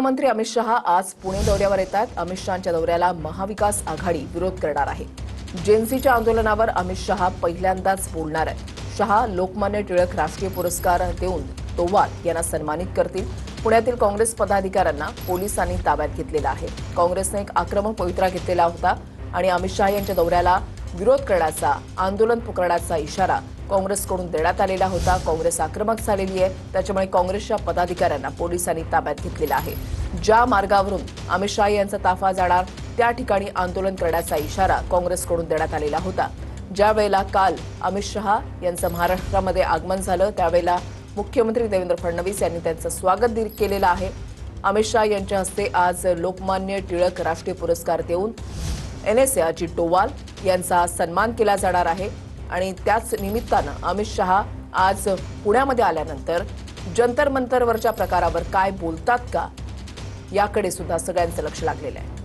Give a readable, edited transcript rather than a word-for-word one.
मंत्री अमित शहा आज पुणे दौऱ्यावर येतात। अमित शहांच्या दौऱ्याला महाविकास आघाडी विरोध करणार आहे। जेएनसीच्या आंदोलनावर अमित शहा पहिल्यांदाच बोलणार आहेत। शहा लोकमान्य टिळक राष्ट्रीय पुरस्कार देऊन तोवाल यांना सन्मानित करतील। पुण्यातील काँग्रेस पदाधिकाऱ्यांना पोलिसांनी ताब्यात घेतलेलं आहे। काँग्रेसने एक आक्रमक पवित्रा घेतलेला होता आणि अमित शहा यांच्या दौऱ्याला विरोध करण्याचा, आंदोलन पुकारण्याचा इशारा काँग्रेसकडून देण्यात आलेला होता। काँग्रेस आक्रमक झालेली आहे, त्याच्यामुळे काँग्रेसच्या पदाधिकाऱ्यांना पोलिसांनी ताब्यात घेतलेलं आहे। ज्या मार्गावरून अमित शहा यांचा ताफा जाणार त्या ठिकाणी आंदोलन करण्याचा इशारा काँग्रेसकडून देण्यात आलेला होता। ज्या वेळेला काल अमित शहा यांचं महाराष्ट्रामध्ये आगमन झालं त्यावेळेला मुख्यमंत्री देवेंद्र फडणवीस यांनी त्यांचं स्वागत केलेलं आहे। अमित शहा यांच्या हस्ते आज लोकमान्य टिळक राष्ट्रीय पुरस्कार देऊन NSA अजित डोवाल यांचा सन्मान केला जाणार आहे आणि त्याच निमित्तानं अमित शहा आज पुण्यामध्ये आल्यानंतर जंतर मंतरवरच्या प्रकारावर काय बोलतात का याकडे सुद्धा सगळ्यांचं लक्ष लागलेलं आहे।